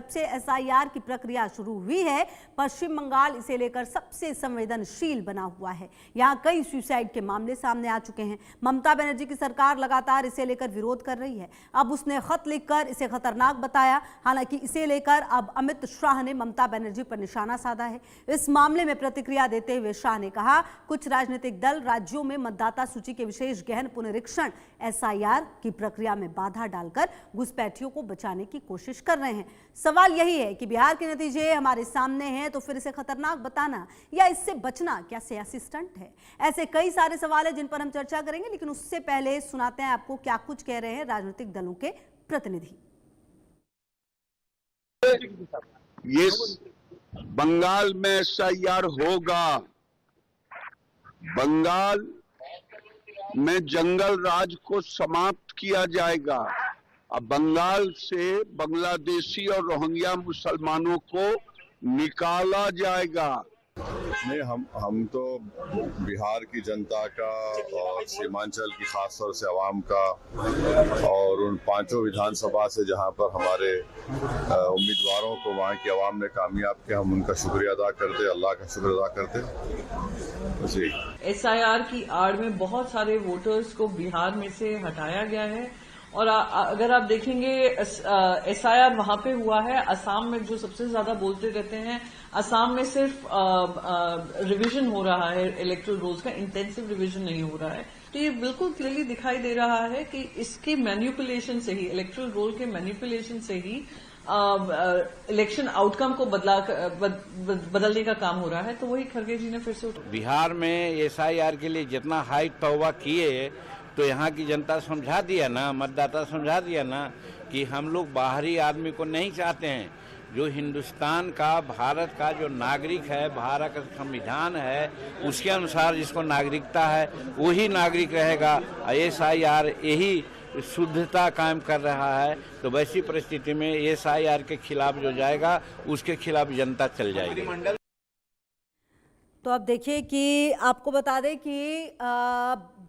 से एसआईआर की प्रक्रिया शुरू हुई है, पश्चिम बंगाल इसे लेकर सबसे संवेदनशील बना हुआ है। यहाँ कई सुसाइड के मामले सामने आ चुके हैं। ममता बनर्जी की सरकार लगातार इसे लेकर विरोध कर रही है। अब उसने खत लिखकर इसे खतरनाक बताया। हालांकि इसे लेकर अब अमित शाह ने ममता बनर्जी पर निशाना साधा है। इस मामले में प्रतिक्रिया देते हुए शाह ने कहा, कुछ राजनीतिक दल राज्यों में मतदाता सूची के विशेष गहन पुनरीक्षण एसआईआर की प्रक्रिया में बाधा डालकर घुसपैठियों को बचाने की कोशिश कर रहे हैं। सवाल यही है कि बिहार के नतीजे हमारे सामने हैं तो फिर इसे खतरनाक बताना या इससे बचना क्या सियासी स्टंट है? ऐसे कई सारे सवाल हैं जिन पर हम चर्चा करेंगे, लेकिन उससे पहले सुनाते हैं आपको क्या कुछ कह रहे हैं राजनीतिक दलों के प्रतिनिधि। ये बंगाल में एसआईआर होगा। बंगाल में जंगल राज को समाप्त किया जाएगा। अब बंगाल से बांग्लादेशी और रोहिंग्या मुसलमानों को निकाला जाएगा। नहीं, हम तो बिहार की जनता का और सीमांचल की खास तौर से आवाम का और उन 5 विधानसभा से जहां पर हमारे उम्मीदवारों को वहां की आवाम ने कामयाब किया, हम उनका शुक्रिया अदा करते, अल्लाह का शुक्र अदा करते जी। एसआईआर की आड़ में बहुत सारे वोटर्स को बिहार में से हटाया गया है और अगर आप देखेंगे एसआईआर वहां पे हुआ है। असम में जो सबसे ज्यादा बोलते रहते हैं, असम में सिर्फ रिवीजन हो रहा है इलेक्टोरल रोल्स का, इंटेंसिव रिवीजन नहीं हो रहा है। तो ये बिल्कुल क्लियरली दिखाई दे रहा है कि इसके मैनिपुलेशन से ही, इलेक्टोरल रोल के मैनिपुलेशन से ही इलेक्शन आउटकम को बदलने का काम हो रहा है। तो वही खड़गे जी ने फिर से बिहार में एसआईआर के लिए जितना हाइट तौबा किए तो यहाँ की जनता समझा दिया ना, मतदाता समझा दिया ना कि हम लोग बाहरी आदमी को नहीं चाहते हैं। जो हिंदुस्तान का, भारत का जो नागरिक है, भारत का संविधान है, उसके अनुसार जिसको नागरिकता है वही नागरिक रहेगा। एसआईआर यही शुद्धता कायम कर रहा है। तो वैसी परिस्थिति में एसआईआर के खिलाफ जो जाएगा उसके खिलाफ जनता चल जाएगी। तो अब देखिए कि आपको बता दें कि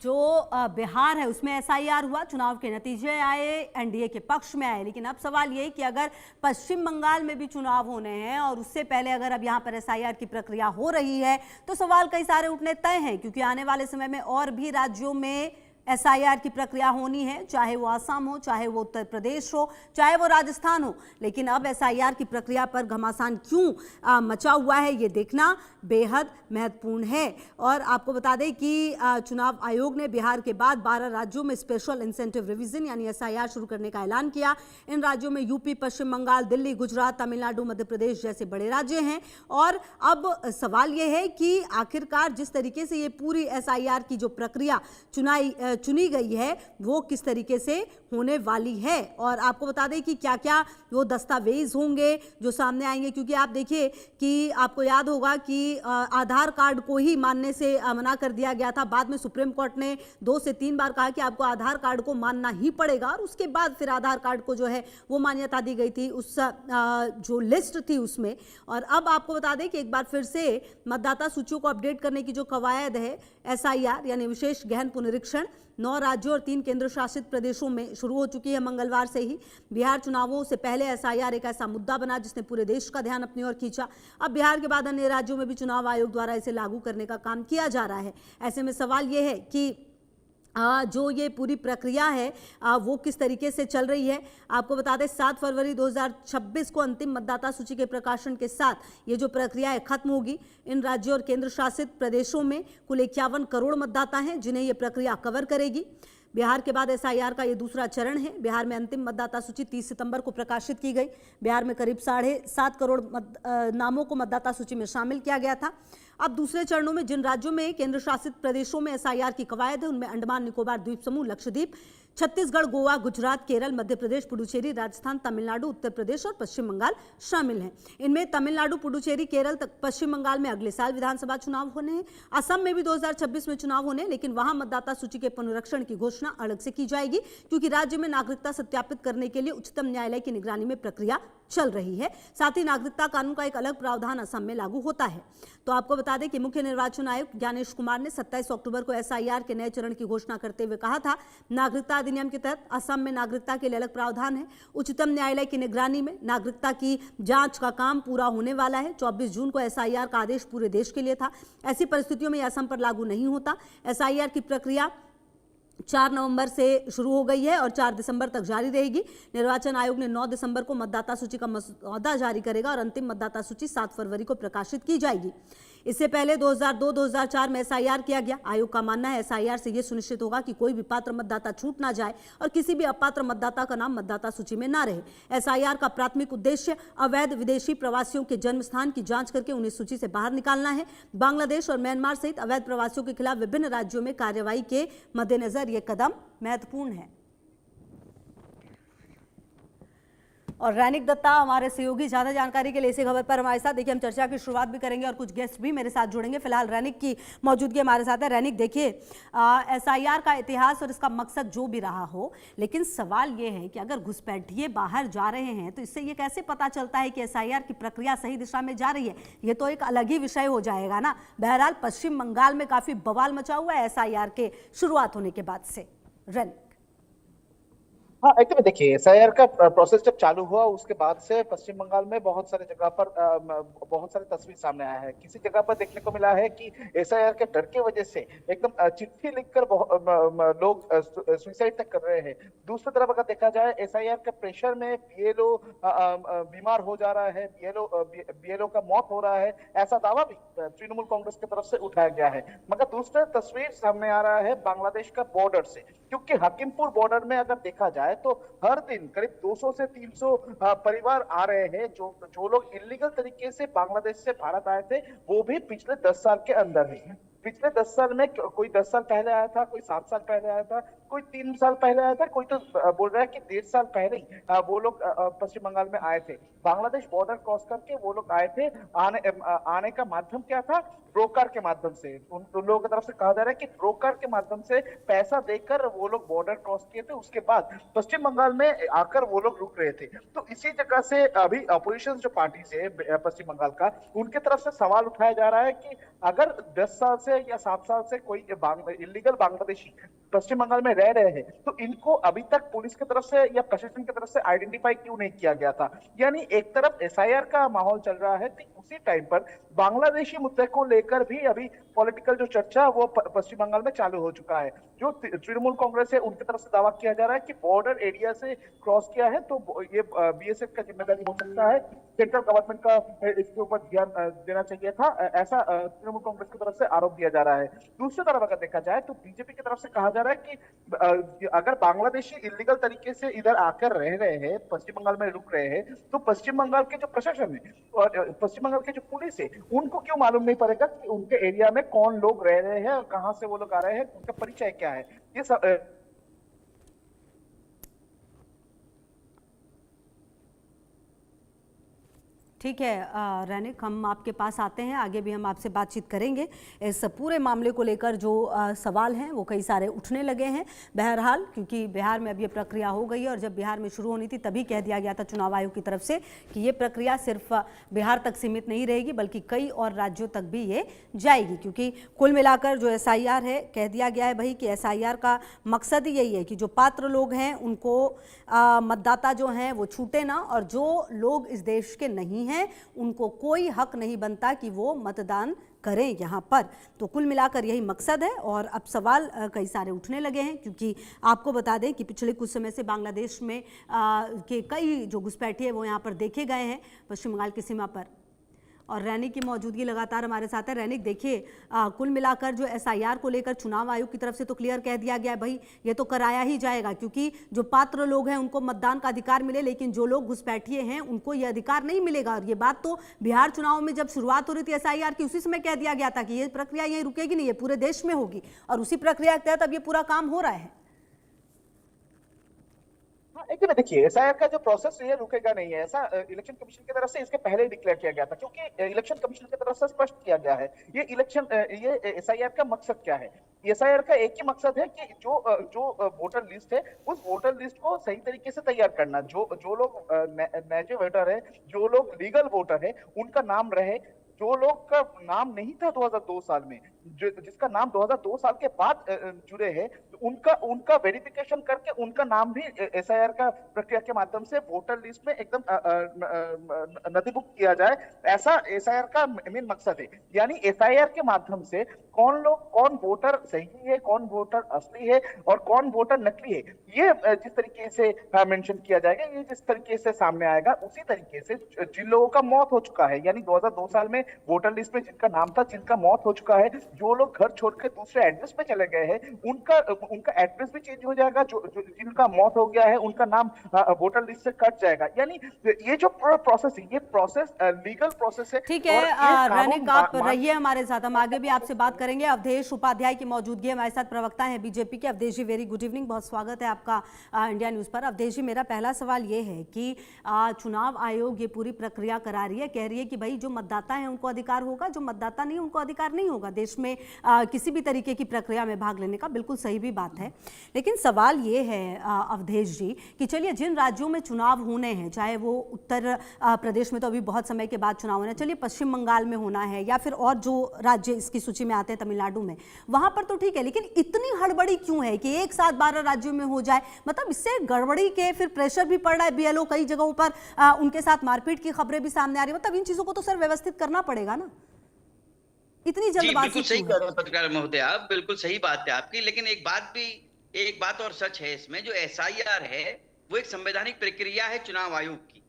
जो बिहार है उसमें एसआईआर हुआ, चुनाव के नतीजे आए, एनडीए के पक्ष में आए। लेकिन अब सवाल ये कि अगर पश्चिम बंगाल में भी चुनाव होने हैं और उससे पहले अगर अब यहाँ पर एसआईआर की प्रक्रिया हो रही है तो सवाल कई सारे उठने तय हैं, क्योंकि आने वाले समय में और भी राज्यों में एसआईआर की प्रक्रिया होनी है, चाहे वो असम हो, चाहे वो उत्तर प्रदेश हो, चाहे वो राजस्थान हो। लेकिन अब एसआईआर की प्रक्रिया पर घमासान क्यों मचा हुआ है, ये देखना बेहद महत्वपूर्ण है। और आपको बता दें कि चुनाव आयोग ने बिहार के बाद 12 राज्यों में स्पेशल इंसेंटिव रिवीजन यानी एसआईआर शुरू करने का ऐलान किया। इन राज्यों में यूपी, पश्चिम बंगाल, दिल्ली, गुजरात, तमिलनाडु, मध्य प्रदेश जैसे बड़े राज्य हैं। और अब सवाल ये है कि आखिरकार जिस तरीके से ये पूरी एसआईआर की जो प्रक्रिया चुनी गई है वो किस तरीके से होने वाली है। और आपको बता दें कि क्या क्या वो दस्तावेज होंगे जो सामने आएंगे, क्योंकि आप देखिए कि आपको याद होगा कि आधार कार्ड को ही मानने से मना कर दिया गया था। बाद में सुप्रीम कोर्ट ने 2 से 3 बार कहा कि आपको आधार कार्ड को मानना ही पड़ेगा, और उसके बाद फिर आधार कार्ड को जो है वो मान्यता दी गई थी उस जो लिस्ट थी उसमें। और अब आपको बता दें कि एक बार फिर से मतदाता सूचियों को अपडेट करने की जो कवायद है एसआईआर यानी विशेष गहन पुनरीक्षण 9 राज्यों और 3 केंद्र शासित प्रदेशों में शुरू हो चुकी है मंगलवार से ही। बिहार चुनावों से पहले एसआईआर एक ऐसा मुद्दा बना जिसने पूरे देश का ध्यान अपनी ओर खींचा। अब बिहार के बाद अन्य राज्यों में भी चुनाव आयोग द्वारा इसे लागू करने का काम किया जा रहा है। ऐसे में सवाल यह है कि जो ये पूरी प्रक्रिया है वो किस तरीके से चल रही है। आपको बता दें 7 फरवरी 2026 को अंतिम मतदाता सूची के प्रकाशन के साथ ये जो प्रक्रिया है खत्म होगी। इन राज्यों और केंद्र शासित प्रदेशों में कुल 51 करोड़ मतदाता हैं जिन्हें ये प्रक्रिया कवर करेगी। बिहार के बाद एसआईआर का ये दूसरा चरण है। बिहार में अंतिम मतदाता सूची 30 सितंबर को प्रकाशित की गई। बिहार में करीब 7.5 करोड़ नामों को मतदाता सूची में शामिल किया गया था। अब दूसरे चरणों में जिन राज्यों में केंद्र शासित प्रदेशों में एसआईआर की कवायद है उनमें अंडमान निकोबार द्वीप समूह, लक्षद्वीप, छत्तीसगढ़, गोवा, गुजरात, केरल, मध्य प्रदेश, पुडुचेरी, राजस्थान, तमिलनाडु, उत्तर प्रदेश और पश्चिम बंगाल शामिल हैं। इनमें तमिलनाडु, पुडुचेरी, केरल, पश्चिम बंगाल में अगले साल विधानसभा चुनाव होने हैं। असम में भी 2026 में चुनाव होने हैं, लेकिन वहां मतदाता सूची के पुनरीक्षण की घोषणा अलग से की जाएगी, क्योंकि राज्य में नागरिकता सत्यापित करने के लिए उच्चतम न्यायालय की निगरानी में प्रक्रिया चल रही है। साथ ही नागरिकता कानून का एक अलग प्रावधान असम में लागू होता है। तो आपको बता दें कि मुख्य निर्वाचन आयुक्त ज्ञानेश कुमार ने 27 अक्टूबर को एसआईआर के नए चरण की घोषणा करते हुए कहा था, नागरिकता अधिनियम के तहत असम में नागरिकता के लिए अलग प्रावधान है। उच्चतम न्यायालय की निगरानी में नागरिकता की जांच का काम पूरा होने वाला है। 24 जून को एसआईआर का आदेश पूरे देश के लिए था। ऐसी परिस्थितियों में असम पर लागू नहीं होता। एसआईआर की प्रक्रिया 4 नवंबर से शुरू हो गई है और 4 दिसंबर तक जारी रहेगी। निर्वाचन आयोग ने 9 दिसंबर को मतदाता सूची का मसौदा जारी करेगा और अंतिम मतदाता सूची 7 फरवरी को प्रकाशित की जाएगी। इससे पहले 2002-2004 में एसआईआर किया गया। आयोग का मानना है एसआईआर से यह सुनिश्चित होगा कि कोई भी पात्र मतदाता छूट ना जाए और किसी भी अपात्र मतदाता का नाम मतदाता सूची में ना रहे। एसआईआर का प्राथमिक उद्देश्य अवैध विदेशी प्रवासियों के जन्म स्थान की जांच करके उन्हें सूची से बाहर निकालना है। बांग्लादेश और म्यांमार सहित अवैध प्रवासियों के खिलाफ विभिन्न राज्यों में कार्रवाई के मद्देनजर यह कदम महत्वपूर्ण है। और रैनिक दत्ता हमारे सहयोगी ज्यादा जानकारी के लिए इसी खबर पर हमारे साथ। देखिए, हम चर्चा की शुरुआत भी करेंगे और कुछ गेस्ट भी मेरे साथ जुड़ेंगे। फिलहाल रैनिक की मौजूदगी हमारे साथ है। रैनिक, देखिए, एसआईआर का इतिहास और इसका मकसद जो भी रहा हो, लेकिन सवाल ये है कि अगर घुसपैठिए बाहर जा रहे हैं तो इससे ये कैसे पता चलता है कि एसआईआर की प्रक्रिया सही दिशा में जा रही है? ये तो एक अलग ही विषय हो जाएगा ना। बहरहाल पश्चिम बंगाल में काफी बवाल मचा हुआ है एसआईआर के शुरुआत होने के बाद से। रैनिक, हाँ, एकदम देखिए, एसआईआर का प्रोसेस जब चालू हुआ उसके बाद से पश्चिम बंगाल में बहुत सारे जगह पर बहुत सारे तस्वीर सामने आया है। किसी जगह पर देखने को मिला है कि एसआईआर के डर की वजह से एकदम चिट्ठी लिखकर लोग सुसाइड तक कर रहे हैं। दूसरी तरफ अगर देखा जाए, एसआईआर के प्रेशर में बीएलओ बीमार हो जा रहा है, बीएलओ का मौत हो रहा है, ऐसा दावा भी तृणमूल कांग्रेस की तरफ से उठाया गया है। मगर दूसरा तस्वीर सामने आ रहा है बांग्लादेश का बॉर्डर से, क्योंकि हकीमपुर बॉर्डर में अगर देखा जाए तो हर दिन करीब 200 से 300 परिवार आ रहे हैं जो लोग इलीगल तरीके से बांग्लादेश से भारत आए थे, वो भी पिछले 10 साल के अंदर ही। पिछले 10 साल में कोई 10 साल पहले आया था, कोई 7 साल पहले आया था, कोई 3 साल पहले आया था, कोई तो बोल रहा है कि 1.5 साल पहले ही वो लोग पश्चिम बंगाल में आए थे। बांग्लादेश बॉर्डर क्रॉस करके वो लोग आए थे। आने का माध्यम क्या था? ब्रोकर के माध्यम से। उन लोगों की तरफ से कहा जा रहा है कि ब्रोकर के माध्यम से पैसा देकर वो लोग बॉर्डर क्रॉस किए थे। उसके बाद पश्चिम बंगाल में आकर वो लोग रुक रहे थे। तो इसी जगह से अभी अपोजिशन जो पार्टी से पश्चिम बंगाल का, उनके तरफ से सवाल उठाया जा रहा है कि अगर 10 साल से या 7 साल से कोई इलीगल बांग्लादेशी पश्चिम बंगाल में रह रहे हैं तो इनको अभी तक पुलिस की तरफ से या प्रशासन की तरफ से आइडेंटिफाई क्यों नहीं किया गया था? यानी एक तरफ एसआईआर का माहौल चल रहा है, तो उसी टाइम पर बांग्लादेशी मुद्दे को लेकर भी अभी पॉलिटिकल जो चर्चा वो पश्चिम बंगाल में चालू हो चुका है। जो तृणमूल कांग्रेस है उनकी तरफ से दावा किया जा रहा है कि बॉर्डर एरिया से क्रॉस किया है तो ये बीएसएफ का जिम्मेदारी हो सकता है, सेंट्रल गवर्नमेंट का इसके ऊपर ध्यान देना चाहिए था, ऐसा तृणमूल कांग्रेस की तरफ से आरोप दिया जा रहा है। दूसरी तरफ अगर देखा जाए तो बीजेपी की तरफ से कहा जा रहा है कि अगर बांग्लादेशी इलीगल तरीके से इधर आकर रह रहे हैं, पश्चिम बंगाल में रुक रहे हैं, तो पश्चिम बंगाल के जो प्रशासन है और पश्चिम बंगाल के जो पुलिस है उनको क्यों मालूम नहीं पड़ेगा कि उनके एरिया में कौन लोग रह रहे हैं और कहां से वो लोग आ रहे हैं, उनका परिचय क्या है? ये सब ठीक है रैनिक, हम आपके पास आते हैं, आगे भी हम आपसे बातचीत करेंगे। इस पूरे मामले को लेकर जो सवाल हैं वो कई सारे उठने लगे हैं। बहरहाल क्योंकि बिहार में अब ये प्रक्रिया हो गई है और जब बिहार में शुरू होनी थी तभी कह दिया गया था चुनाव आयोग की तरफ से कि ये प्रक्रिया सिर्फ बिहार तक सीमित नहीं रहेगी बल्कि कई और राज्यों तक भी ये जाएगी, क्योंकि कुल मिलाकर जो एसआईआर है, कह दिया गया है भाई कि एसआईआर का मकसद ही यही है कि जो पात्र लोग हैं उनको मतदाता जो हैं वो छूटे ना, और जो लोग इस देश के नहीं हैं उनको कोई हक नहीं बनता कि वो मतदान करें यहाँ पर। तो कुल मिलाकर यही मकसद है और अब सवाल कई सारे उठने लगे हैं, क्योंकि आपको बता दें कि पिछले कुछ समय से बांग्लादेश में के कई जो घुसपैठिए वो यहाँ पर देखे गए हैं पश्चिम बंगाल की सीमा पर। और रैनिक की मौजूदगी लगातार हमारे साथ है। रैनिक, देखिए, कुल मिलाकर जो एसआईआर को लेकर चुनाव आयोग की तरफ से तो क्लियर कह दिया गया है भाई ये तो कराया ही जाएगा, क्योंकि जो पात्र लोग हैं उनको मतदान का अधिकार मिले, लेकिन जो लोग घुसपैठिए हैं उनको ये अधिकार नहीं मिलेगा। और ये बात तो बिहार चुनाव में जब शुरुआत हो रही थी एसआईआर की उसी समय कह दिया गया था कि ये प्रक्रिया यहीं रुकेगी नहीं, ये पूरे देश में होगी, और उसी प्रक्रिया के तहत अब ये पूरा काम हो रहा है। एकदम देखिए, एसआईआर का जो प्रोसेस है रुकेगा नहीं है, ऐसा इलेक्शन कमीशन की तरफ से इसके पहले ही डिक्लेयर किया गया था, क्योंकि इलेक्शन कमीशन की तरफ से स्पष्ट किया गया है ये एसआईआर का मकसद क्या है। एसआईआर का एक ही मकसद है कि जो वोटर लिस्ट है उस वोटर लिस्ट को सही तरीके से तैयार करना, जो लोग नए वोटर है, जो लोग लीगल वोटर है उनका नाम रहे, जो लोग का नाम नहीं था 2002 साल में, जिसका नाम 2002 साल के बाद जुड़े हैं, उनका वेरिफिकेशन करके उनका नाम भी एसआईआर का प्रक्रिया के माध्यम से वोटर लिस्ट में एकदम नथिभुक्त किया जाए, ऐसा एसआईआर का मेन मकसद है। यानी एसआईआर के माध्यम से कौन वोटर सही है, कौन वोटर असली है और कौन वोटर नकली है, ये जिस तरीके से मेंशन किया जाएगा, ये जिस तरीके से सामने आएगा, उसी तरीके से जिन लोगों का मौत हो चुका है, यानी 2002 साल में वोटर लिस्ट में जिनका नाम था, जिनका मौत हो चुका है, जो लोग घर छोड़कर दूसरे एड्रेस पे चले गए हैं, उनका एड्रेस भी चेंज हो जाएगा, जिनका मौत हो गया है उनका नाम वोटर लिस्ट से कट जाएगा। यानी ये जो प्रोसेस है, ये प्रोसेस लीगल प्रोसेस है। ठीक है रनिक, आप रहिए हमारे साथ, हम आगे भी आपसे बात करेंगे। अवधेश उपाध्याय की मौजूदगी हमारे साथ, प्रवक्ता है बीजेपी के। अवधेश जी, वेरी गुड इवनिंग, बहुत स्वागत है आपका इंडिया न्यूज पर। अवधेश जी, मेरा पहला सवाल ये है कि चुनाव आयोग ये पूरी प्रक्रिया करा रही है, कह रही है कि भाई जो मतदाता है उनको अधिकार होगा, जो मतदाता नहीं उनको अधिकार नहीं होगा देश में किसी भी तरीके की प्रक्रिया में भाग लेने का। बिल्कुल सही भी बात है, लेकिन सवाल ये है अवधेश जी कि चलिए जिन राज्यों में चुनाव होने हैं, चाहे वो उत्तर प्रदेश में तो अभी बहुत समय के बाद चुनाव होना है, चलिए पश्चिम बंगाल में होना है या फिर और जो राज्य इसकी सूची में आते हैं तमिलनाडु में, वहां पर तो ठीक है, लेकिन इतनी हड़बड़ी क्यों है कि एक साथ 12 राज्यों में हो जाए? मतलब इससे गड़बड़ी के फिर प्रेशर भी पड़ रहा है, बीएलओ कई जगहों पर उनके साथ मारपीट की खबरें भी सामने आ रही है। मतलब इन चीजों को तो सर व्यवस्थित करना पड़ेगा ना, इतनी जल्दबाजी? बिल्कुल सही कह रहे हैं पत्रकार महोदय, आप बिल्कुल सही बात है आपकी, लेकिन एक बात और सच है इसमें, जो एसआईआर है वो एक संवैधानिक प्रक्रिया है चुनाव आयोग की,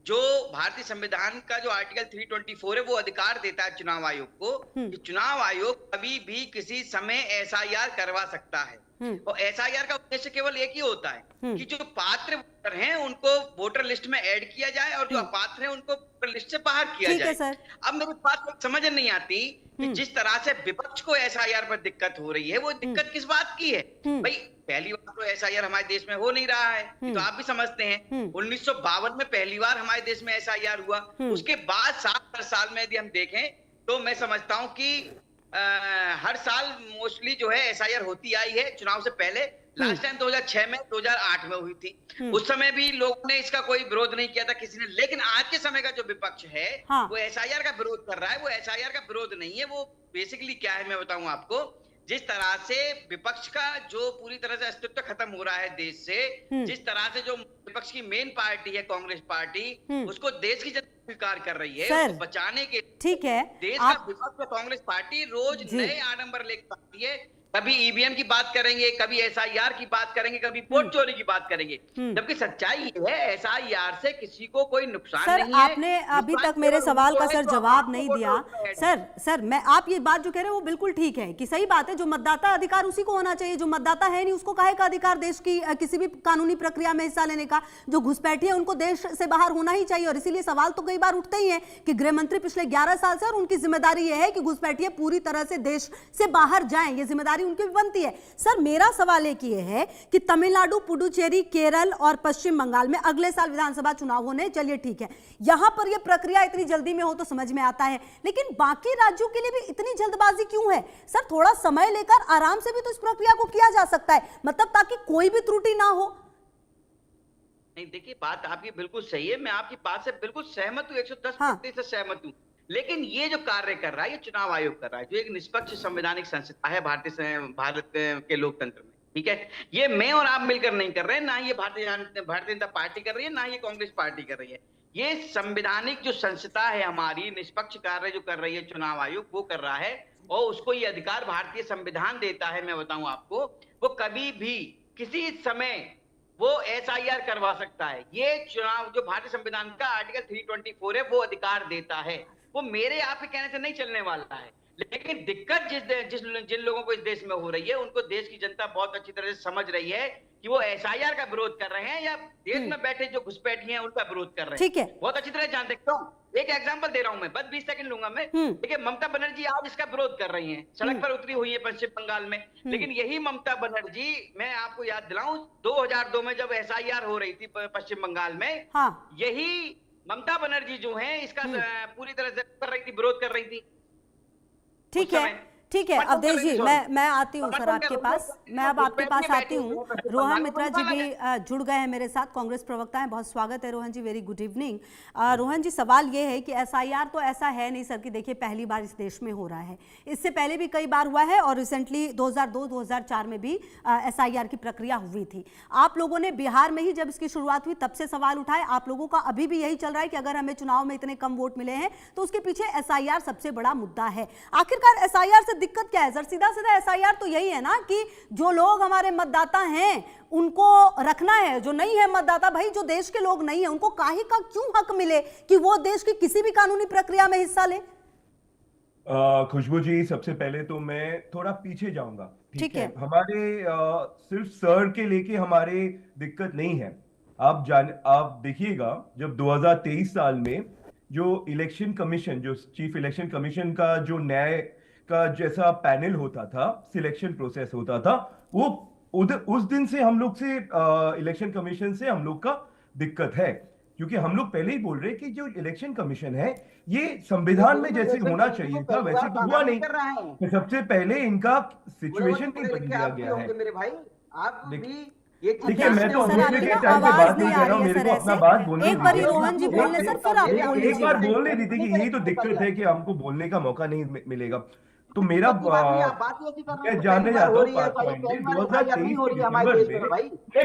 जो भारतीय संविधान का जो आर्टिकल 324 है वो अधिकार देता है चुनाव आयोग को कि चुनाव आयोग कभी भी किसी समय एसआईआर करवा सकता है। और एसआईआर का उद्देश्य केवल एक ही होता है कि जो पात्र वोटर हैं उनको वोटर लिस्ट में ऐड किया जाए और जो अपात्र हैं उनको वोटर लिस्ट से बाहर किया जाए। अब मेरी बात समझ नहीं आती कि जिस तरह से विपक्ष को एसआईआर पर दिक्कत हो रही है, वो दिक्कत किस बात की है? भाई पहली बार तो एसआईआर हमारे देश में हो नहीं रहा है, तो आप भी समझते हैं 1952 में पहली बार हमारे देश में एसआईआर हुआ। उसके बाद 7 साल में यदि हम देखें तो मैं समझता हूं कि हर साल मोस्टली जो है एसआईआर होती आई है चुनाव से पहले। लास्ट टाइम 2006 में 2008 में हुई थी, उस समय भी लोगों ने इसका कोई विरोध नहीं किया था किसी ने। लेकिन आज के समय का जो विपक्ष है वो एसआईआर का विरोध कर रहा है। वो एसआईआर का विरोध नहीं है, वो बेसिकली क्या है मैं बताऊं आपको। जिस तरह से विपक्ष का जो पूरी तरह से अस्तित्व खत्म हो रहा है देश से, जिस तरह से जो विपक्ष की मेन पार्टी है कांग्रेस पार्टी, उसको देश की जनता स्वीकार कर रही है, उसको बचाने के ठीक है देश का विपक्ष कांग्रेस पार्टी रोज नए आडंबर लेकर आती है। कभी ईवीएम की बात करेंगे, कभी एसआईआर की बात करेंगे, कभी वोट चोरी की बात करेंगे, जबकि सच्चाई ये है एसआईआर से किसी को कोई नुकसान नहीं है। आपने अभी तक मेरे सवाल का सर जवाब नहीं दिया। सर मैं आप ये बात जो कह रहे हैं वो बिल्कुल ठीक है कि सही बात है, जो मतदाता अधिकार उसी को होना चाहिए, जो मतदाता है नहीं उसको काहे का अधिकार देश की किसी भी कानूनी प्रक्रिया में हिस्सा लेने का? जो घुसपैठी है उनको देश से बाहर होना ही चाहिए। और इसीलिए सवाल तो कई बार उठते ही है कि गृह मंत्री पिछले 11 साल से, और उनकी जिम्मेदारी यह है कि घुसपैठिए पूरी तरह से देश से बाहर जाएं, ये जिम्मेदारी उनकी भी बनती है। सर मेरा सवाल एक ये है कि तमिलनाडु, पुडुचेरी, केरल और पश्चिम बंगाल में अगले साल विधानसभा चुनाव होने, चलिए ठीक है, यहां पर यह प्रक्रिया इतनी जल्दी में हो तो समझ में आता है, लेकिन बाकी राज्यों के लिए भी इतनी जल्दबाजी क्यों है? सर थोड़ा समय लेकर आराम से भी तो इस प्रक्रिया को किया जा सकता है, मतलब ताकि कोई भी त्रुटि ना हो। नहीं देखिए, बात आपकी बिल्कुल सही है, मैं आपकी बात से बिल्कुल सहमत हूँ, 110% सहमत हूँ। लेकिन ये जो कार्य कर रहा है ये चुनाव आयोग कर रहा है, जो एक निष्पक्ष संवैधानिक संस्था है भारत के लोकतंत्र में, ठीक है। ये मैं और आप मिलकर नहीं कर रहे हैं, ना ये भारतीय जनता पार्टी कर रही है, ना ये कांग्रेस पार्टी कर रही है। ये संवैधानिक जो संस्था है हमारी, निष्पक्ष कार्य जो कर रही है चुनाव आयोग, वो कर रहा है और उसको ये अधिकार भारतीय संविधान देता है। मैं बताऊं आपको, वो कभी भी किसी समय वो एसआईआर करवा सकता है। ये चुनाव जो भारतीय संविधान का आर्टिकल 324 है वो अधिकार देता है, वो मेरे आपके कहने से नहीं चलने वाला है। लेकिन दिक्कत जिन लोगों को इस देश में हो रही है, उनको देश की जनता बहुत अच्छी तरह से समझ रही है कि वो एसआईआर का विरोध कर रहे हैं या देश में बैठे जो घुसपैठी हैं उनका विरोध कर रहे हैं। ठीक है, बहुत अच्छी तरह जानते हैं। एक एग्जांपल दे रहा हूं मैं, बस 20 सेकंड लूंगा मैं। देखिए, ममता बनर्जी आज इसका विरोध कर रही हैं, सड़क पर उतरी हुई है पश्चिम बंगाल में। लेकिन यही ममता बनर्जी, मैं आपको याद दिलाऊं, 2002 में जब एसआईआर हो रही थी पश्चिम बंगाल में, यही ममता बनर्जी जो है इसका पूरी तरह से कर रही थी, विरोध कर रही थी। ठीक है अवधेश जी, मैं आती हूँ सर आपके पास, मैं अब आपके पास आती हूँ। रोहन मित्रा जी भी जुड़ गए हैं मेरे साथ, कांग्रेस प्रवक्ता हैं। बहुत स्वागत है रोहन जी, वेरी गुड इवनिंग। रोहन जी, सवाल ये है कि एसआईआर तो ऐसा है नहीं सर कि देखिए पहली बार इस देश में हो रहा है, इससे पहले भी कई बार हुआ है और रिसेंटली 2002-2004 में भी एसआईआर की प्रक्रिया हुई थी। आप लोगों ने बिहार में ही जब इसकी शुरुआत हुई तब से सवाल उठाए, आप लोगों का अभी भी यही चल रहा है कि अगर हमें चुनाव में इतने कम वोट मिले हैं तो उसके पीछे एसआईआर सबसे बड़ा मुद्दा है। आखिरकार एसआईआर से दिक्कत क्या है सर? सीधा सीधा एसआईआर तो यही है ना कि जो लोग हमारे मतदाता हैं उनको रखना है, जो नहीं है मतदाता, भाई जो देश के लोग नहीं है उनको काहे का क्यों हक मिले कि वो देश की किसी भी कानूनी प्रक्रिया में हिस्सा ले? खुशबू जी, सबसे पहले तो मैं थोड़ा पीछे जाऊंगा, ठीक है। हमारे सिर्फ सर के लेके हमारे दिक्कत नहीं है। आप देखिएगा जब 2023 साल में जो इलेक्शन कमीशन, जो चीफ इलेक्शन कमीशन का जो न्याय का जैसा पैनल होता था, सिलेक्शन प्रोसेस होता था, वो उस दिन से हम लोग से इलेक्शन कमीशन से हम लोग का दिक्कत है, क्योंकि हम लोग पहले ही बोल रहे कि जो इलेक्शन कमीशन है ये संविधान में जैसे होना चाहिए था वैसे तो हुआ नहीं। तो सबसे पहले इनका सिचुएशन भी बदल दिया गया है। मेरे भाई आप भी देखिए, मैं तो हमेशा के टाइम पे बात नहीं कर रहा हूँ, मेरे को अपना बात बोलने एक बार रोहन जी बोलने सर, फिर आप बोल लीजिए। एक बार बोलने दीजिए कि यही तो दिक्कत है कि हमको बोलने का मौका नहीं मिलेगा। तो मेरा मैं जानने जाता हूँ 2023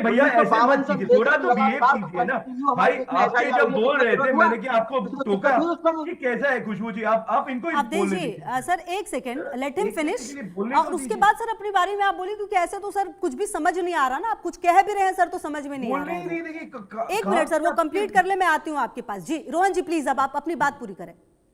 भैया ऐसे मत कीजिए, थोड़ा तो बिहेव कीजिए ना भाई। आपके जब बोल रहे थे मैंने कि आपको टोका कि कैसा है खुशबू जी, आप इनको अवधेश जी सर एक सेकेंड, लेट हिम फिनिश और उसके बाद सर अपनी बारी में आप बोलिए, क्योंकि ऐसे तो सर कुछ भी समझ नहीं आ रहा ना, आप कुछ कह भी रहे हैं सर तो समझ में नहीं आ रहा है। एक मिनट सर, वो कंप्लीट कर ले, मैं आती हूँ आपके पास। जी रोहन जी प्लीज, अब आप अपनी बात पूरी करें।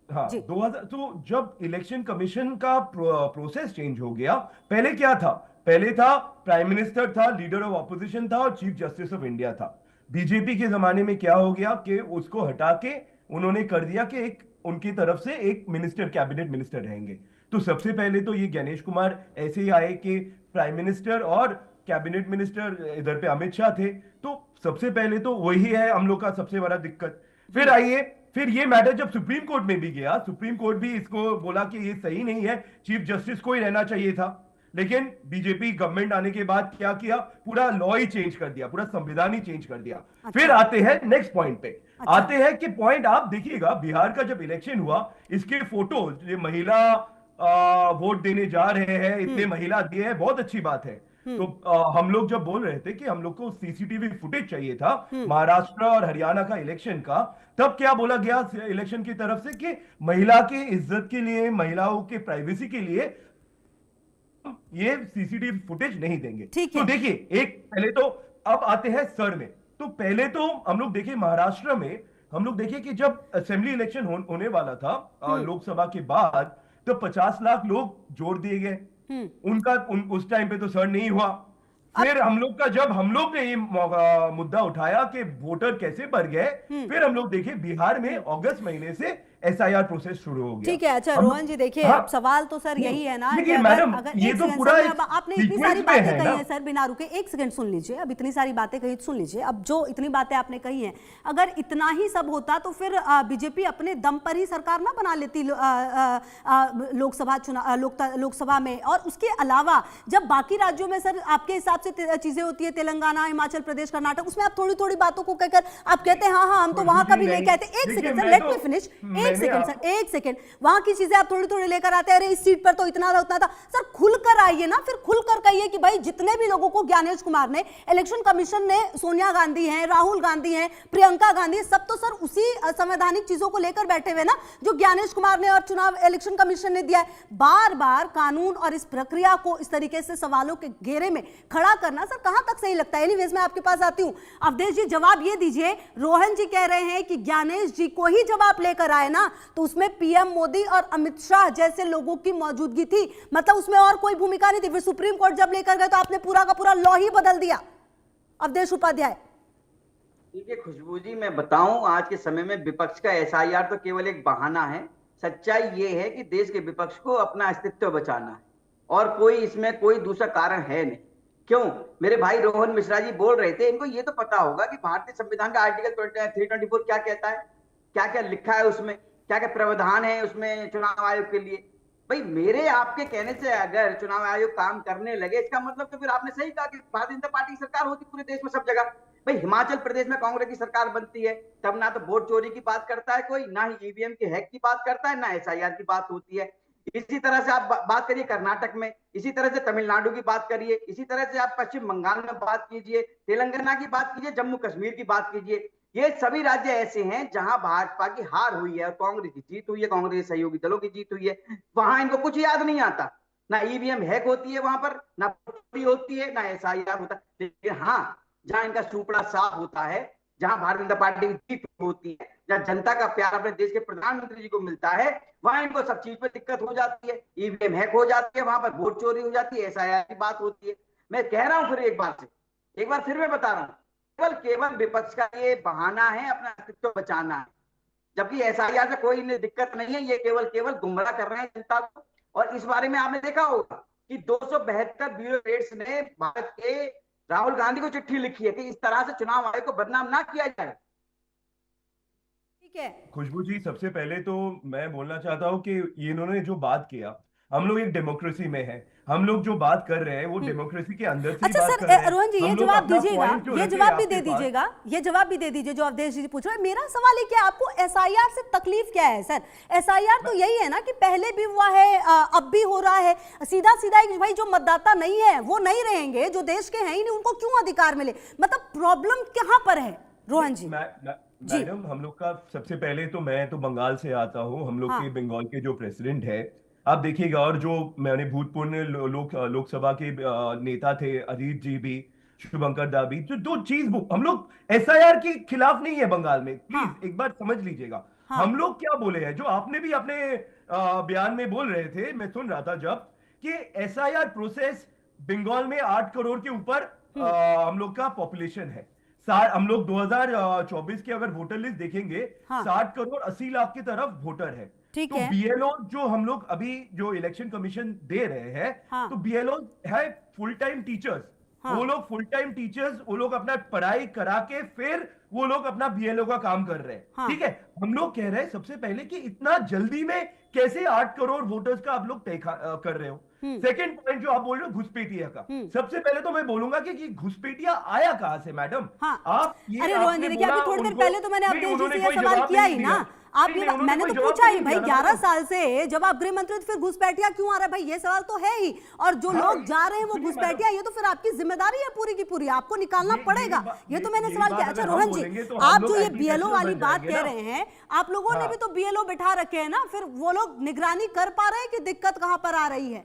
हाँ, 2000 तो जब इलेक्शन कमीशन का प्रोसेस चेंज हो गया, पहले क्या था? पहले था प्राइम मिनिस्टर था, लीडर ऑफ ऑपोजिशन था और चीफ जस्टिस ऑफ इंडिया था। बीजेपी के जमाने में क्या हो गया कि उसको हटा के उन्होंने कर दिया कि एक उनकी तरफ से एक मिनिस्टर, कैबिनेट मिनिस्टर रहेंगे। तो सबसे पहले तो ये गणेश कुमार ऐसे ही आए कि प्राइम मिनिस्टर और कैबिनेट मिनिस्टर, इधर पे अमित शाह थे। तो सबसे पहले तो वही है हम लोग का सबसे बड़ा दिक्कत। फिर ये मैटर जब सुप्रीम कोर्ट में भी गया, सुप्रीम कोर्ट भी इसको बोला कि ये सही नहीं है, चीफ जस्टिस को ही रहना चाहिए था। लेकिन बीजेपी गवर्नमेंट आने के बाद क्या किया? पूरा लॉ ही चेंज कर दिया, पूरा संविधान ही चेंज कर दिया। अच्छा। फिर आते हैं नेक्स्ट पॉइंट पे। अच्छा। आते हैं कि पॉइंट आप देखिएगा, बिहार का जब इलेक्शन हुआ, इसके फोटो, ये महिला वोट देने जा रहे हैं, इतने महिला दिए हैं, बहुत अच्छी बात है। तो हम लोग जब बोल रहे थे कि हम लोग को सीसीटीवी फुटेज चाहिए था महाराष्ट्र और हरियाणा का इलेक्शन का, तब क्या बोला गया इलेक्शन की तरफ से कि महिला की इज्जत के लिए, महिलाओं के प्राइवेसी के लिए ये सीसीटीवी फुटेज नहीं देंगे। तो देखिए, एक पहले तो अब आते हैं सर में। तो पहले तो हम लोग देखिए महाराष्ट्र में, हम लोग देखिए कि जब असेंबली इलेक्शन होने वाला था लोकसभा के बाद, तो 50 लाख लोग जोड़ दिए गए। उस टाइम पे तो सर नहीं हुआ। फिर हम लोग का, जब हम लोग ने ये मुद्दा उठाया कि वोटर कैसे बढ़ गए, फिर हम लोग देखे बिहार में अगस्त महीने से एसआईआर प्रोसेस शुरू हो गया। ठीक है, अच्छा रोहन जी देखिए, अब सवाल तो सर यही है ना कि अगर ये तो पूरा आपने इतनी सारी बातें कही हैं सर, बिना रुके एक सेकंड सुन लीजिए, अब इतनी सारी बातें कही, सुन लीजिए। अब जो इतनी बातें आपने कही हैं, अगर इतना ही सब होता तो फिर बीजेपी अपने दम पर ही सरकार ना बना लेती लोकसभा में। और उसके अलावा जब बाकी राज्यों में सर आपके हिसाब से चीजें होती है, तेलंगाना, हिमाचल प्रदेश, कर्नाटक, उसमें आप थोड़ी थोड़ी बातों को कहकर आप कहते हैं हाँ हम तो वहां का भी नहीं कहते। एक second sir, let me finish, एक सेकंड, वहां की चीजें आप थोड़ी थोड़ी लेकर आते हैं, अरे इस सीट पर तो इतना उतना था। सर खुलकर आइए ना, फिर खुलकर कहिए कि भाई जितने भी लोगों को ज्ञानेश कुमार ने, इलेक्शन कमीशन ने, सोनिया गांधी हैं, राहुल गांधी हैं, प्रियंका गांधी, सब तो सर उसी संवैधानिक चीजों को लेकर बैठे हुए ना जो ज्ञानेश कुमार ने और चुनाव इलेक्शन कमीशन ने दिया है। बार बार कानून और इस प्रक्रिया को इस तरीके से सवालों के घेरे में खड़ा करना सर कहां तक सही लगता है? एनीवेज मैं आपके पास आती हूं। अवधेश जी जवाब ये दीजिए, रोहन जी कह रहे हैं कि ज्ञानेश जी को ही जब आप लेकर आए ना तो उसमें पीएम मोदी और अमित शाह जैसे लोगों की मौजूदगी थी, मतलब उसमें और कोई भूमिका नहीं थी। फिर सुप्रीम कोर्ट जब लेकर गए तो आपने पूरा का पूरा लॉ ही बदल दिया। अवधेश उपाध्याय। ठीक है खुशबू जी, मैं बताऊं, आज के समय में विपक्ष का एसआईआर तो केवल एक बहाना है। सच्चाई ये है कि देश के विपक्ष को अपना अस्तित्व बचाना है और कोई इसमें कोई दूसरा कारण है नहीं। क्यों? मेरे भाई रोहन मिश्रा जी बोल रहे थे, इनको ये तो पता होगा कि भारतीय संविधान का आर्टिकल 324 क्या कहता है, क्या क्या लिखा है उसमें, क्या क्या प्रावधान है उसमें चुनाव आयोग के लिए। भाई मेरे आपके कहने से अगर चुनाव आयोग काम करने लगे, इसका मतलब तो फिर आपने सही कहा कि भारतीय जनता पार्टी की सरकार होती पूरे देश में सब जगह। भाई हिमाचल प्रदेश में कांग्रेस की सरकार बनती है, तब ना तो वोट चोरी की बात करता है कोई, ना ही ईवीएम के हैक की बात करता है, ना एसआईआर की बात होती है। इसी तरह से आप बात करिए कर्नाटक में, इसी तरह से तमिलनाडु की बात करिए, इसी तरह से आप पश्चिम बंगाल में बात कीजिए, तेलंगाना की बात कीजिए, जम्मू कश्मीर की बात कीजिए। ये सभी राज्य ऐसे हैं जहां भाजपा की हार हुई है और कांग्रेस की जीत हुई है, कांग्रेस के सहयोगी दलों की जीत हुई है। वहां इनको कुछ याद नहीं आता, ना ईवीएम हैक होती है वहां पर, ना चोरी होती है, ना एसआईआर होता है। लेकिन हाँ, जहां इनका सुपड़ा साफ होता है, जहां भारतीय जनता पार्टी की जीत होती है, जहां जनता का प्यार अपने देश के प्रधानमंत्री जी को मिलता है, वहां इनको सब चीज पे दिक्कत हो जाती है। ईवीएम हैक हो जाती है, वहां पर वोट चोरी हो जाती है, एसआईआर की बात होती है। मैं कह रहा हूं फिर एक बार फिर मैं बता रहा हूं, केवल विपक्ष का ये बहाना है अपना अस्तित्व बचाना है, जबकि एसआईआर से कोई दिक्कत नहीं है। ये केवल गुमराह कर रहे हैं जनता को। और इस बारे में आपने देखा होगा कि 272 ब्यूरोक्रेट्स ने भारत के राहुल गांधी को चिट्ठी लिखी है कि इस तरह से चुनाव आयोग को बदनाम ना किया जाए। ठीक है खुशबू जी, सबसे पहले तो मैं बोलना चाहता हूँ कि ये इन्होंने जो बात किया, हम लोग एक डेमोक्रेसी में हैं, हम लोग जो बात कर रहे हैं वो डेमोक्रेसी के अंदर से ही अच्छा बात सर, कर रहे हैं। रोहन जी ये हम लोग जवाब अपना दीजिएगा, point जो ये रखे जवाब भी आपके दे पास- दीजिएगा, ये जवाब भी दे दीजिए जो अवधेश जी पूछ रहे हैं। मेरा सवाल है कि आपको एसआईआर से तकलीफ क्या है सर? एसआईआर तो यही है ना कि पहले भी हुआ है, अब भी हो रहा है, सीधा सीधा एक भाई जो मतदाता नहीं है वो नहीं रहेंगे, जो देश के हैं ही नहीं उनको क्यों अधिकार मिले? मतलब प्रॉब्लम कहां पर है रोहन जी? मैडम, हम लोग का सबसे पहले तो मैं तो बंगाल से आता हूँ, हम लोग हाँ। के बंगाल के जो प्रेसिडेंट है आप देखिएगा, और जो मैंने भूतपूर्व लोकसभा के नेता थे अजीत जी भी, शुभंकर दा भी, जो दो चीज हम लोग एसआईआर के खिलाफ नहीं है बंगाल में, प्लीज हाँ। एक बार समझ लीजिएगा। हाँ। हम लोग क्या बोले हैं, जो आपने भी अपने बयान में बोल रहे थे, मैं सुन रहा था जब, कि एसआईआर प्रोसेस बंगाल में 8 करोड़ के ऊपर हम लोग का पॉपुलेशन है। हम लोग 2024 के अगर वोटर लिस्ट देखेंगे, हाँ। 60 करोड़ 80 लाख की तरफ वोटर है। ठीक तो है। बीएलओ जो हम लोग अभी जो इलेक्शन कमीशन दे रहे हैं, हाँ। तो बीएलओ है फुल टाइम टीचर्स। हाँ। वो लोग फुल टाइम टीचर्स, वो लोग अपना पढ़ाई करा के फिर वो लोग अपना बीएलओ का काम कर रहे हैं। हाँ। ठीक है, हम लोग कह रहे हैं सबसे पहले कि इतना जल्दी में कैसे 8 करोड़ वोटर्स का आप लोग तय कर रहे हो। सेकंड पॉइंट जो आप बोल रहे हो घुसपैठिया का, सबसे पहले तो मैं बोलूंगा कि घुसपैठिया आया कहां से मैडम? हाँ। आप ये अरे रोहन जी, देखिए अभी थोड़ी देर पहले तो मैंने अवधेश जी से ये सवाल किया ही ना। आप ये मैंने तो पूछा ही भाई 11 साल से जब आप गृह मंत्री तो फिर घुसपैठिया क्यों आ रहा है भाई? ये सवाल तो है ही। और जो लोग जा रहे हैं वो घुसपैठिया, ये तो फिर आपकी जिम्मेदारी है पूरी की पूरी, आपको निकालना पड़ेगा। ये तो मैंने सवाल किया। अच्छा रोहन जी, आप जो ये बीएलओ वाली बात कह रहे हैं, आप लोगों ने भी तो बीएलओ बिठा रखे हैं ना, फिर वो लोग निगरानी कर पा रहे हैं कि दिक्कत कहां पर आ रही है?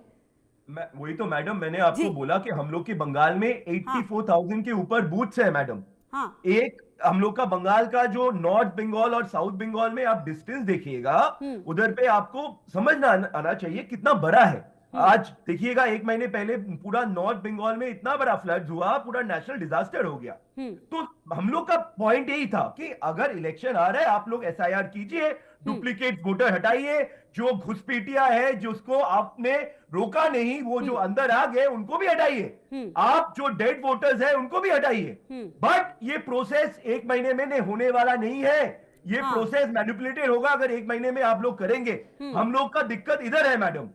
वही तो मैडम मैंने आपको बोला कि हम लोग के बंगाल में 84,000 के ऊपर बूथ्स है मैडम। हाँ। एक हम लोग का बंगाल का जो नॉर्थ बंगाल और साउथ बंगाल में आप डिस्टेंस देखिएगा, उधर पे आपको समझना आना चाहिए कितना बड़ा है। आज देखिएगा, 1 महीने पहले पूरा नॉर्थ बंगाल में इतना बड़ा फ्लड हुआ, पूरा नेशनल डिजास्टर हो गया। तो हम लोग का पॉइंट यही था कि अगर इलेक्शन आ रहा है, आप लोग एसआईआर कीजिए, डुप्लीकेट वोटर हटाइए, जो घुसपैठिया है जिसको आपने रोका नहीं, वो जो अंदर आ गए उनको भी हटाइए, आप जो डेड वोटर्स है उनको भी हटाइए। बट ये प्रोसेस 1 महीने में होने वाला नहीं है, ये प्रोसेस मैनिपुलेटेड होगा अगर 1 महीने में आप लोग करेंगे। हम लोग का दिक्कत इधर है मैडम।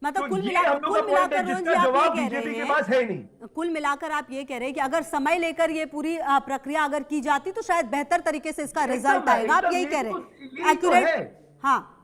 मतलब तो कुल ये हम लोग का पॉइंट है जिसका जवाब बीजेपी के पास है नहीं। कुल मिलाकर आप ये कह रहे हैं कि अगर समय लेकर ये पूरी प्रक्रिया अगर की जाती तो शायद बेहतर तरीके से इसका रिजल्ट आएगा, आप यही कह रहे हैं? एक्यूरेट। हाँ,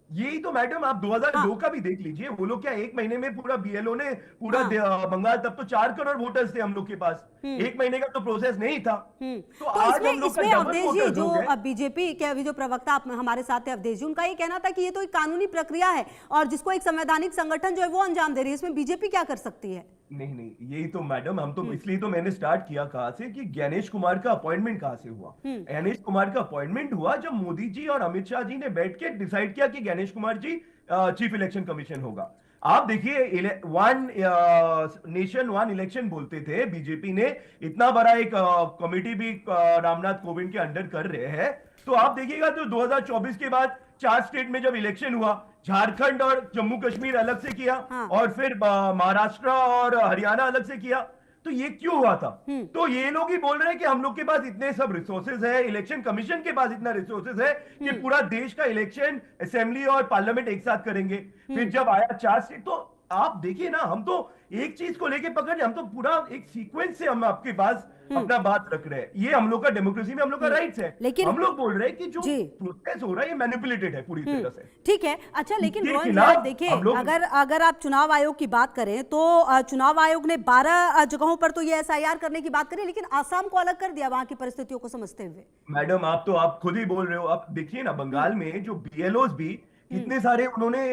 यही तो मैडम, आप 2002 का भी देख लीजिए, वो लोग क्या 1 महीने में पूरा बीएलओ ने पूरा बंगाल, तब तो 4 करोड़ वोटर्स थे हम लोग के पास, 1 महीने का तो प्रोसेस नहीं था। तो इसमें अवधेश जी, जो बीजेपी के अभी जो प्रवक्ता हमारे साथ है अवधेश जी, उनका ये कहना था कि ये तो एक कानूनी प्रक्रिया है और जिसको एक संवैधानिक संगठन जो है वो अंजाम दे रही है, इसमें बीजेपी क्या कर सकती है? नहीं, यही तो मैडम, हम तो इसलिए तो मैंने स्टार्ट किया कहां से कि ज्ञानेश कुमार का अपॉइंटमेंट कहां से हुआ। ज्ञानेश कुमार का अपॉइंटमेंट हुआ जब मोदी जी और अमित शाह जी ने बैठ के डिसाइड किया कि Gyanesh Kumar ji chief election commission होगा। आप देखिए, 1 नेशन 1 इलेक्शन बोलते थे, बीजेपी ने इतना बड़ा एक कमेटी भी रामनाथ कोविंद के अंडर कर रहे हैं। तो आप देखिएगा तो 2024 के बाद 4 स्टेट में जब इलेक्शन हुआ, झारखंड और जम्मू कश्मीर अलग से किया, और फिर महाराष्ट्र और हरियाणा अलग से किया। तो ये क्यों हुआ था? तो ये लोग ही बोल रहे हैं कि हम लोग के पास इतने सब रिसोर्सेज है, इलेक्शन कमीशन के पास इतना रिसोर्सेज है कि पूरा देश का इलेक्शन, असेंबली और पार्लियामेंट एक साथ करेंगे। फिर जब आया चार्ज शीट, तो आप देखिए ना, हम तो एक चीज को लेके पकड़, हम तो पूरा एक सीक्वेंस से हम आपके पास अपना बात रख रहे हैं। ये हम लोग का डेमोक्रेसी में हम लोग का राइट्स है, लेकिन हम लोग बोल रहे हैं कि जो प्रोसेस हो रहा है ये मैनिपुलेटेड है पूरी तरह से। ठीक है, अच्छा, लेकिन रोहन जी आप देखिए, अगर आप चुनाव आयोग की बात करें तो चुनाव आयोग ने 12 जगहों पर तो ये एसआईआर करने की बात करी, लेकिन आसाम को अलग कर दिया वहां की परिस्थितियों को समझते हुए। मैडम आप खुद ही बोल रहे हो, आप देखिए ना बंगाल में जो बीएलओस भी इतने सारे उन्होंने,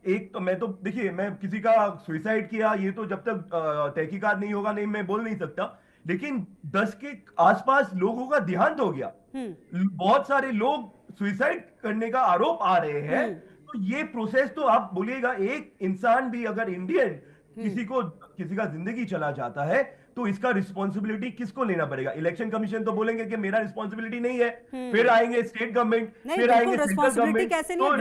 एक तो मैं तो देखिए, मैं किसी का सुसाइड किया ये तो जब तक तहकीकात नहीं होगा नहीं मैं बोल नहीं सकता, लेकिन 10 के आसपास लोगों का देहांत हो गया, बहुत सारे लोग सुसाइड करने का आरोप आ रहे हैं। तो ये प्रोसेस तो आप बोलिएगा, एक इंसान भी अगर इंडियन किसी का जिंदगी चला जाता है तो इसका रिस्पॉन्सिबिलिटी किसको लेना पड़ेगा? इलेक्शन कमीशन तो बोलेंगे कि मेरा रिस्पॉन्सिबिलिटी नहीं है, फिर आएंगे स्टेट गवर्नमेंट, फिर आएंगे सेंट्रल गवर्नमेंट। कैसे नहीं,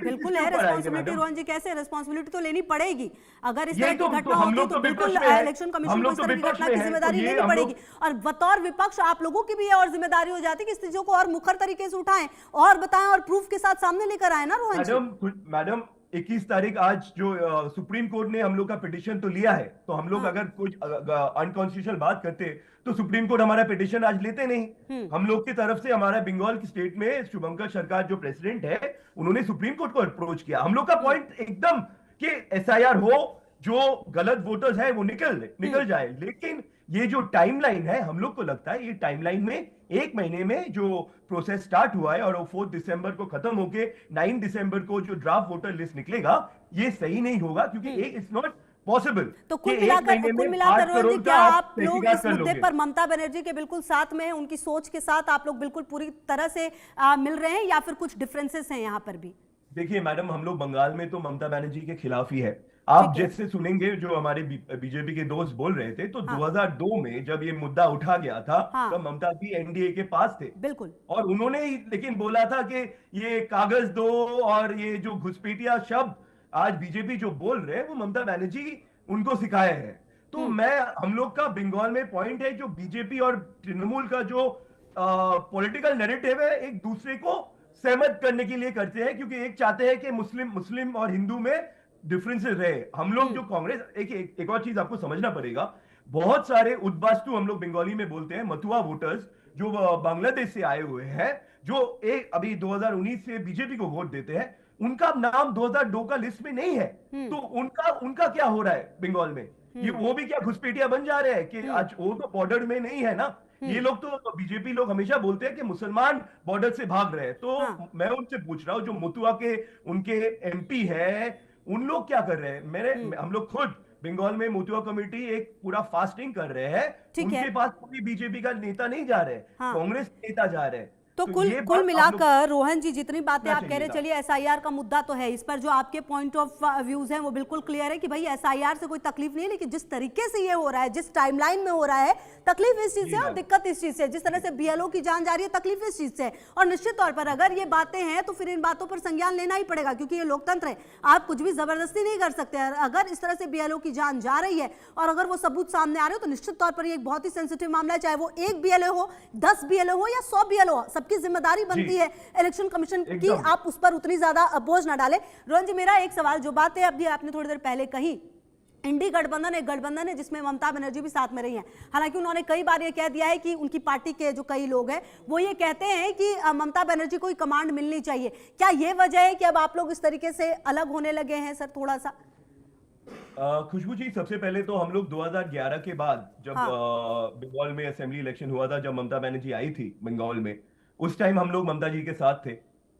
बिल्कुल है रिस्पॉन्सिबिलिटी रोहन जी, कैसे रिस्पॉन्सिबिलिटी तो लेनी पड़ेगी। अगर इस तरह की घटना होती तो बिल्कुल इलेक्शन कमीशन को इस तरह की घटना की जिम्मेदारी लेनी पड़ेगी, और बतौर विपक्ष आप लोगों की भी और जिम्मेदारी हो जाती है कि इस चीजों को और मुखर तरीके से उठाएं और बताएं और प्रूफ के साथ सामने लेकर आए ना रोहन जी। मैडम 21 तारीख आज जो सुप्रीम कोर्ट ने हम लोग का पिटीशन तो लिया है, तो हम लोग अगर कुछ अनकॉन्स्टिट्यूशनल बात करते तो सुप्रीम कोर्ट हमारा पिटीशन आज लेते नहीं। हम लोग की तरफ से हमारा बंगाल की स्टेट में शुभंकर सरकार जो प्रेसिडेंट है, उन्होंने सुप्रीम कोर्ट को अप्रोच किया। हम लोग का पॉइंट एकदम कि एसआईआर हो, जो गलत वोटर्स है वो निकल जाए, लेकिन ये जो टाइमलाइन है, हम लोग को लगता है ये टाइमलाइन में 1 महीने में जो प्रोसेस स्टार्ट हुआ है और वो 4 दिसंबर को खत्म होके 9 दिसंबर को जो ड्राफ्ट वोटर लिस्ट निकलेगा, ये सही नहीं होगा, क्योंकि इट्स नॉट पॉसिबल। तो कुल मिलाकर रोहन जी, क्या आप लोग इस मुद्दे पर ममता बनर्जी के बिल्कुल साथ में हैं, उनकी सोच के साथ आप लोग बिल्कुल पूरी तरह से मिल रहे हैं, या फिर कुछ डिफरेंसेस हैं यहाँ पर भी? देखिए मैडम, हम लोग बंगाल में तो ममता बनर्जी के खिलाफ ही है। आप जैसे सुनेंगे जो हमारे बीजेपी के दोस्त बोल रहे थे, तो 2002 में जब ये मुद्दा उठा गया था, तो ममता जी एनडीए के पास थे, बिल्कुल, और उन्होंने ही लेकिन बोला था कि ये कागज दो, और ये जो घुसपैठिया शब्द आज बीजेपी जो बोल रहे हैं वो ममता बनर्जी उनको सिखाए हैं। तो हम लोग का बंगाल में पॉइंट है, जो बीजेपी और तृणमूल का जो पॉलिटिकल नैरेटिव है, एक दूसरे को सहमत करने के लिए करते हैं, क्योंकि एक चाहते हैं कि मुस्लिम और हिंदू में डिफरेंसेस रहे। हम लोग जो कांग्रेस, एक और चीज आपको समझना पड़ेगा, बहुत सारे उद्बास्तु हम लोग बंगाली में बोलते हैं, मथुआ वोटर्स जो बांग्लादेश से आए हुए हैं, जो अभी 2019 से बीजेपी को वोट देते हैं, उनका नाम 2002 का लिस्ट में नहीं है। तो उनका क्या हो रहा है बंगाल में? ये वो भी क्या घुसपैठिया बन जा रहे हैं कि आज वो तो बॉर्डर में नहीं है ना। ये लोग तो बीजेपी लोग हमेशा बोलते हैं कि मुसलमान बॉर्डर से भाग रहे हैं, तो मैं उनसे पूछ रहा हूं, जो मथुआ के उनके एमपी है, उन लोग क्या कर रहे हैं? हम लोग खुद बंगाल में मथुआ कमेटी एक पूरा फास्टिंग कर रहे हैं, उनके पास कोई बीजेपी का नेता नहीं जा रहे, कांग्रेस के नेता जा रहे हैं। तो कुल मिलाकर रोहन जी, जितनी बातें आप कह रहे, चलिए एसआईआर का मुद्दा तो है, इस पर जो आपके पॉइंट ऑफ व्यूज हैं वो बिल्कुल क्लियर है कि भाई एसआईआर से कोई तकलीफ नहीं है, लेकिन जिस तरीके से ये हो रहा है, जिस टाइमलाइन में हो रहा है, तकलीफ इस चीज से और दिक्कत इस चीज से, जिस तरह से बीएलओ की जान जा रही है, तकलीफ इस चीज से। और निश्चित तौर पर अगर ये बातें हैं तो फिर इन बातों पर संज्ञान लेना ही पड़ेगा, क्योंकि ये लोकतंत्र है, आप कुछ भी जबरदस्ती नहीं कर सकते। अगर इस तरह से बीएलओ की जान जा रही है और अगर वो सबूत सामने आ रहे हो, तो निश्चित तौर पर ये एक बहुत ही सेंसिटिव मामला है, चाहे वो 1 बीएलओ हो, 10 बीएलओ हो या 100 बीएलओ हो, सबकी जिम्मेदारी बनती है इलेक्शन कमीशन की, आप उस पर उतनी ज्यादा बोझ ना डालें। रोहन जी, मेरा एक सवाल, जो बातें अभी आपने थोड़ी देर पहले कही, इंडी गठबंधन एक गठबंधन है जिसमें ममता बनर्जी भी साथ में रही हैं, हालांकि उन्होंने कई बार ये कह दिया है कि उनकी पार्टी के जो कई लोग हैं वो ये कहते हैं कि ममता बनर्जी को ही कमांड मिलनी चाहिए। क्या ये वजह है कि अब आप लोग इस तरीके से अलग होने लगे हैं सर थोड़ा सा? खुशबू जी, सबसे पहले तो हम लोग 2011 के बाद जब बंगाल में असेंबली इलेक्शन हुआ था, जब ममता बनर्जी आई थी बंगाल में, उस टाइम हम लोग ममता जी के साथ थे।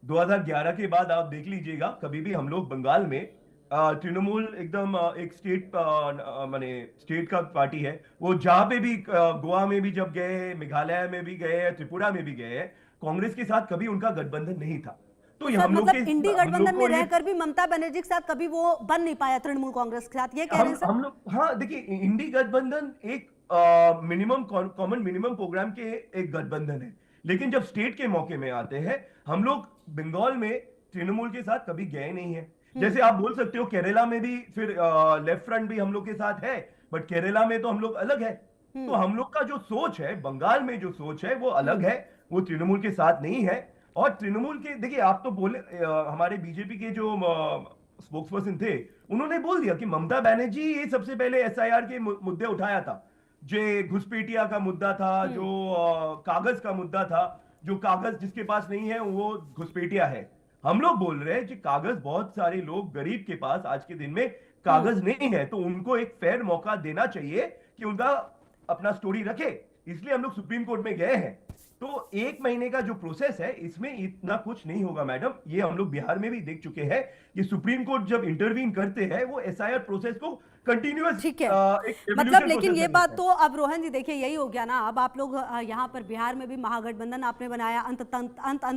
2011 के बाद आप देख लीजिएगा, कभी भी हम लोग बंगाल में तृणमूल एकदम एक स्टेट का पार्टी है, वो जहां पे भी गोवा में भी जब गए, मेघालय में भी गए, त्रिपुरा में भी गए, कांग्रेस के साथ कभी उनका गठबंधन नहीं था। तो हम लोग इंडी गठबंधन में रहकर भी ममता बनर्जी के साथ कभी वो बन नहीं पाया तृणमूल कांग्रेस के साथ, ये कह रहे हैं हम लोग। हाँ देखिए, इंडी गठबंधन एक कॉमन मिनिमम प्रोग्राम के एक गठबंधन है, लेकिन जब स्टेट के मौके में आते हैं, हम लोग बंगाल में तृणमूल के साथ कभी गए नहीं है। जैसे आप बोल सकते हो केरला में भी फिर लेफ्ट फ्रंट भी हम लोग के साथ है, बट केरला में तो हम लोग अलग है। तो हम लोग का जो सोच है, बंगाल में जो सोच है वो अलग है, वो तृणमूल के साथ नहीं है। और तृणमूल के देखिए, आप तो बोले हमारे बीजेपी के जो स्पोक्सपर्सन थे, उन्होंने बोल दिया कि ममता बनर्जी ये सबसे पहले एसआईआर के मुद्दे उठाया था। जो घुसपैठिया का मुद्दा था, जो कागज का मुद्दा था, जो कागज जिसके पास नहीं है वो घुसपैठिया है। हम लोग बोल रहे हैं कि कागज, बहुत सारे लोग गरीब के पास आज के दिन में कागज नहीं है, तो उनको एक फेयर मौका देना चाहिए कि उनका अपना स्टोरी रखे। इसलिए हम लोग सुप्रीम कोर्ट में गए हैं। तो 1 महीने का जो प्रोसेस है, इसमें इतना कुछ नहीं होगा मैडम। ये हम लोग बिहार में भी देख चुके हैं कि सुप्रीम कोर्ट जब इंटरवीन करते हैं वो एसआईआर प्रोसेस को कंटिन्यूअस, ठीक है, मतलब लेकिन ये बात तो अब रोहन जी देखिए यही हो गया ना। अब आप लोग यहाँ पर बिहार में भी महागठबंधन आपने बनाया, अंत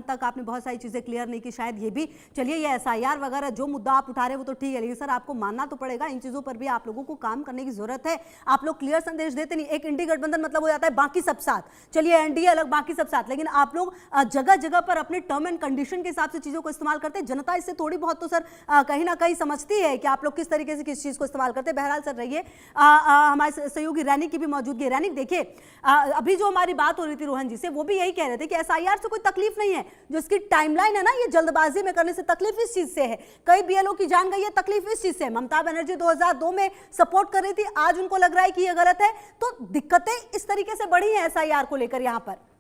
तक आपने बहुत सारी चीजें क्लियर नहीं की, शायद ये भी चलिए, ये एसआईआर वगैरह जो मुद्दा आप उठा रहे हो वो तो ठीक है, लेकिन सर आपको मानना तो पड़ेगा इन चीजों पर भी आप लोगों को काम करने की जरूरत है। आप लोग क्लियर संदेश देते नहीं। एक इंडी गठबंधन मतलब हो जाता है बाकी सब साथ, चलिए एनडीए अलग, बाकी सब साथ, लेकिन आप लोग जगह जगह पर अपने टर्म एंड कंडीशन के हिसाब से चीजों को इस्तेमाल करते हैं। जनता इससे थोड़ी बहुत तो सर कहीं ना कहीं समझती है कि आप लोग किस तरीके से किस चीज को इस्तेमाल करते हैं। बहरहाल सर रहिए, हमारे सहयोगी रैनिक की भी मौजूदगी है। रैनिक देखिए, अभी जो हमारी बात हो रही थी रोहन जी से, वो भी यही कह रहे थे कि एसआईआर से कोई तकलीफ नहीं है, जो इसकी टाइमलाइन है ना, ये जल्दबाजी में करने से तकलीफ इस चीज से है, कई बीएलओ की जान गई है, तकलीफ इस चीज से है। ममता बनर्जी 2002 में सपोर्ट कर रही थी, आज उनको लग रहा है कि ये गलत है, तो दिक्कतें इस तरीके से बढ़ी हैं एसआईआर को लेकर यहां पर।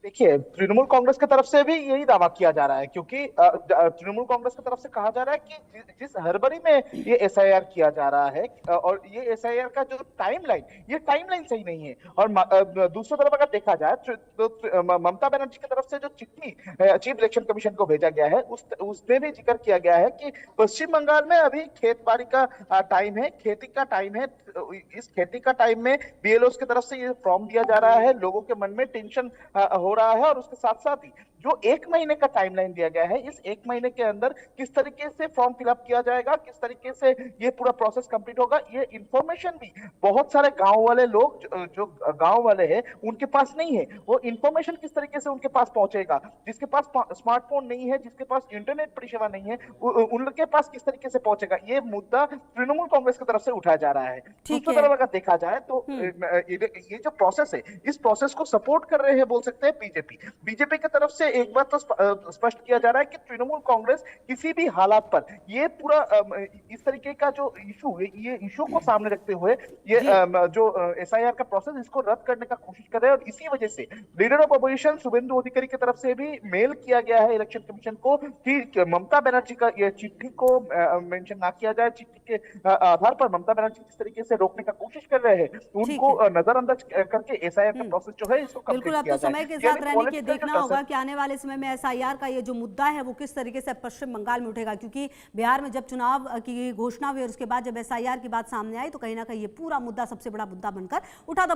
देखिए, तृणमूल कांग्रेस की तरफ से भी यही दावा किया जा रहा है, क्योंकि तृणमूल कांग्रेस की तरफ से कहा जा रहा है कि जिस हड़बड़ी में ये एसआईआर किया जा रहा है, और ये एसआईआर का जो ये टाइमलाइन सही नहीं है। और दूसरी तरफ अगर देखा जाए तो ममता बनर्जी की तरफ से जो चिट्ठी चीफ इलेक्शन कमीशन को भेजा गया है, उसमें भी जिक्र किया गया है कि पश्चिम बंगाल में अभी खेत बाड़ी का टाइम है, खेती का टाइम है। इस खेती का टाइम में बीएलओस की तरफ से ये फॉर्म दिया जा रहा है, लोगों के मन में टेंशन हो रहा है। और उसके साथ साथ ही जो 1 महीने का टाइमलाइन दिया गया है, इस 1 महीने के अंदर किस तरीके से फॉर्म फिलअप किया जाएगा, किस तरीके से ये पूरा प्रोसेस कंप्लीट होगा, ये इंफॉर्मेशन भी बहुत सारे गांव वाले लोग, जो गांव वाले हैं, उनके पास नहीं है। वो इंफॉर्मेशन किस तरीके से उनके पास पहुंचेगा, जिसके पास स्मार्टफोन नहीं है, जिसके पास इंटरनेट परिसेवा नहीं है, उनके पास किस तरीके से पहुंचेगा, ये मुद्दा तृणमूल कांग्रेस की तरफ से उठाया जा रहा है। दूसरी तरफ अगर देखा जाए तो ये जो प्रोसेस है, इस प्रोसेस को सपोर्ट कर रहे हैं, बोल सकते हैं बीजेपी की तरफ से एक बात तो स्पष्ट किया जा रहा है कि तृणमूल कांग्रेस किसी भी हालात पर ये पूरा इस तरीके का जो इशू है, ये इशू को सामने रखते हुए ये जो एसआईआर का प्रोसेस, इसको रद्द करने का कोशिश कर रहे हैं। और इसी वजह से लीडर ऑफ अपोजिशन शुभेंदु अधिकारी की तरफ से भी मेल किया गया है इलेक्शन कमीशन को कि ममता बनर्जी का ये चिट्ठी को मेंशन ना किया जाए। चिट्ठी के आधार पर ममता बनर्जी किस तरीके से रोकने का कोशिश कर रहे हैं, उनको नजरअंदाज करके एसआईआर का प्रोसेस जो है इसको कंप्लीट किया जाए। समय के साथ रहने के देखना होगा कि आने वाले समय में एसआईआर का ये जो मुद्दा है वो किस तरीके से पश्चिम बंगाल में उठेगा, क्योंकि बिहार में जब चुनाव की घोषणा हुई और उसके बाद जब एसआईआर की बात सामने आई तो कहीं ना कहीं ये पूरा मुद्दा सबसे बड़ा मुद्दा बनकर उठा था।